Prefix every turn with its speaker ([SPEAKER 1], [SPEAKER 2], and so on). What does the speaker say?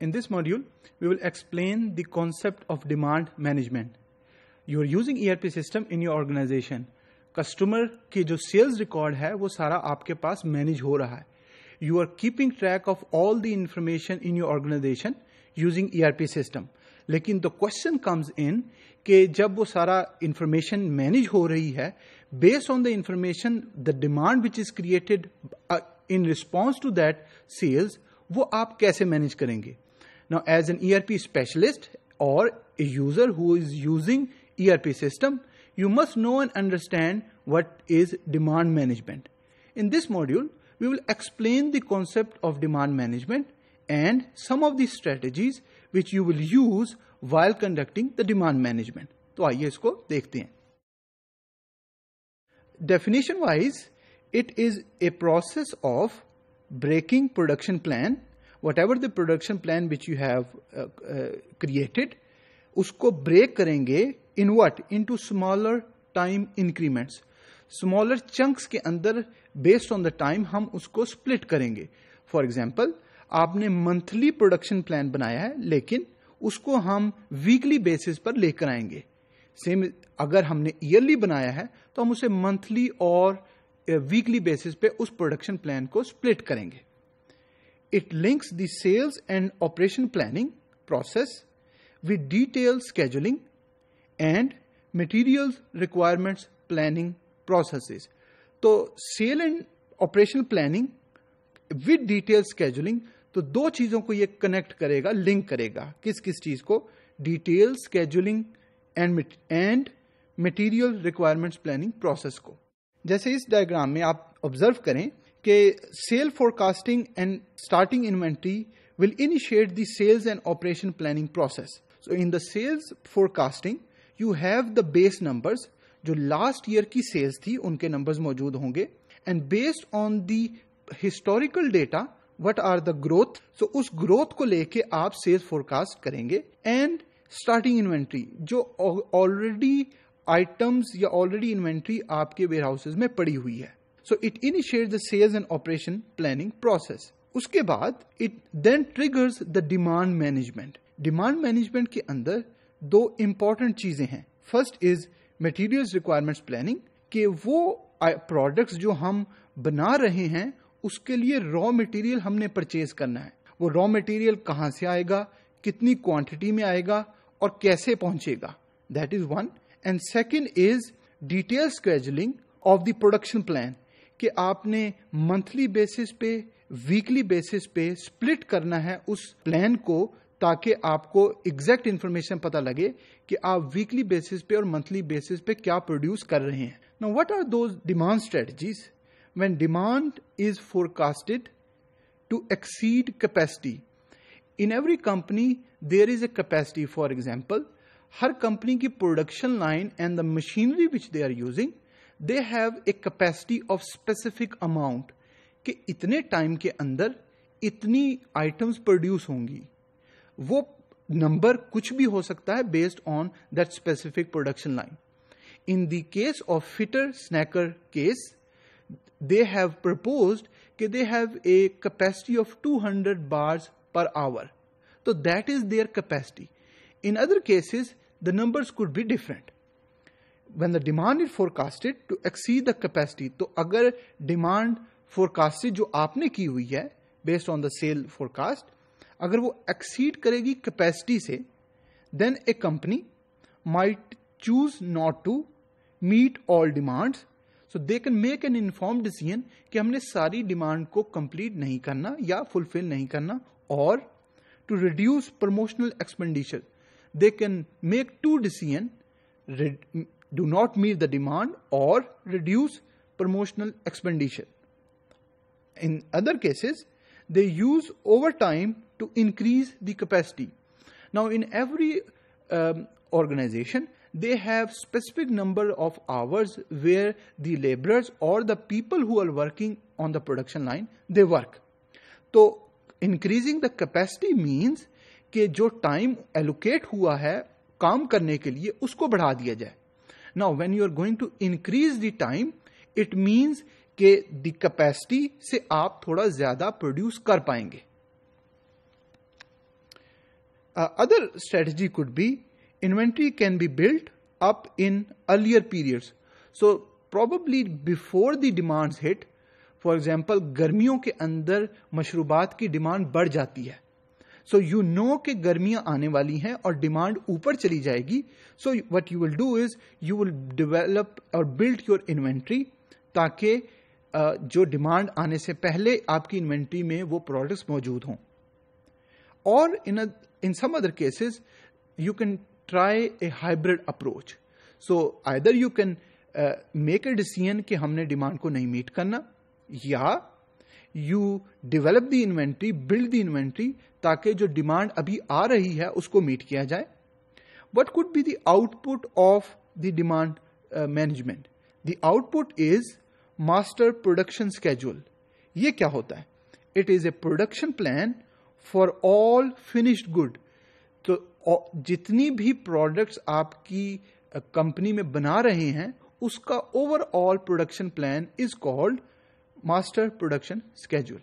[SPEAKER 1] In this module, we will explain the concept of demand management. You are using ERP system in your organization. Customer के जो sales record है वो सारा आपके पास manage हो रहा है. You are keeping track of all the information in your organisation using ERP system. लेकिन द क्वेश्चन कम्स इन कि जब वो सारा इंफॉर्मेशन मैनेज हो रही है, based on the information the demand which is created in response to that sales, वो आप कैसे मैनेज करेंगे. Now as an ERP specialist or a user who is using ERP system, you must know and understand what is demand management. In this module, we will explain the concept of demand management and some of the strategies which you will use while conducting the demand management. तो आइए इसको देखते हैं. Definition wise, it is a process of breaking production plan. Whatever the production plan which you have created, उसको break करेंगे in what? Into smaller time increments. Smaller chunks के अंदर based on the time हम उसको split करेंगे. For example, आपने monthly production plan बनाया है, लेकिन उसको हम weekly basis पर लेकर आएंगे. Same अगर हमने yearly बनाया है तो हम उसे monthly और weekly basis पे उस production plan को split करेंगे. It links the sales and operation planning process with detailed scheduling and materials requirements planning processes. तो sale and operation planning with detailed scheduling, तो दो चीजों को ये कनेक्ट करेगा, लिंक करेगा. किस किस चीज को? Detail scheduling and material requirements planning process को. जैसे इस डायग्राम में आप ऑब्जर्व करें कि sale forecasting and starting inventory will initiate the sales and operation planning process. So in the sales forecasting, you have the base numbers, जो last year की sales थी उनके numbers मौजूद होंगे, and based on the historical data, what are the growth? So उस growth को लेके आप sales forecast करेंगे, and starting inventory जो already items या already inventory आपके warehouses में पड़ी हुई है. So it initiates the sales and operation planning process. उसके बाद it then triggers the demand management. Demand management के अंदर दो important चीजें हैं. First is materials requirements planning, कि वो products जो हम बना रहे हैं उसके लिए raw material हमने purchase करना है. वो raw material कहाँ से आएगा, कितनी quantity में आएगा और कैसे पहुंचेगा. That is one. And second is detailed scheduling of the production plan, कि आपने मंथली बेसिस पे, वीकली बेसिस पे स्प्लिट करना है उस प्लान को, ताकि आपको एग्जैक्ट इंफॉर्मेशन पता लगे कि आप वीकली बेसिस पे और मंथली बेसिस पे क्या प्रोड्यूस कर रहे हैं. Now what are those demand strategies? When demand is forecasted to exceed capacity. In every company there is a capacity. For example, हर कंपनी की production line and the machinery which they are using, they have a capacity of specific amount, कि इतने time के अंदर इतनी items produce होंगी. वो number कुछ भी हो सकता है based on that specific production line. In the case of Fitter Snacker case, they have proposed कि they have a capacity of 200 bars per hour. तो that is their capacity. In other cases the numbers could be different. When the demand is forecasted to exceed the capacity, तो अगर demand forecasted जो आपने की हुई है based on the sale forecast, अगर वो एक्सीड करेगी कैपेसिटी से, then a company might choose not to meet all demands. So they can make an informed decision कि हमने सारी डिमांड को कंप्लीट नहीं करना या फुलफिल नहीं करना, और to reduce promotional expenditure. They can make two decision: do not meet the demand or reduce promotional expenditure. In other cases, they use overtime to increase the capacity. Now, in every organization, they have specific number of hours where the laborers or the people who are working on the production line, they work. So, increasing the capacity means कि जो time allocate हुआ है काम करने के लिए उसको बढ़ा दिया जाए. Now, when you are going to increase the time, it means कि the capacity से आप थोड़ा ज्यादा प्रोड्यूस कर पाएंगे. Other strategy could be inventory can be built up in earlier periods. So probably before the demands hit, for example, गर्मियों के अंदर मशरूबात की डिमांड बढ़ जाती है. सो यू नो कि गर्मियां आने वाली हैं और डिमांड ऊपर चली जाएगी. So what you will do is you will develop और बिल्ड योर इन्वेंट्री, ताकि जो डिमांड आने से पहले आपकी इन्वेंट्री में वो प्रोडक्ट्स मौजूद हों. और in some other cases you can try a hybrid approach. So either you can make a decision कि हमने डिमांड को नहीं मीट करना, या you develop the inventory, build the inventory, ताकि जो डिमांड अभी आ रही है उसको मीट किया जाए. What could be the output of the demand management? The output is master production schedule. ये क्या होता है? It is a production plan for all finished good. तो जितनी भी प्रोडक्ट्स आपकी कंपनी में बना रहे हैं उसका overall production plan is called master production schedule.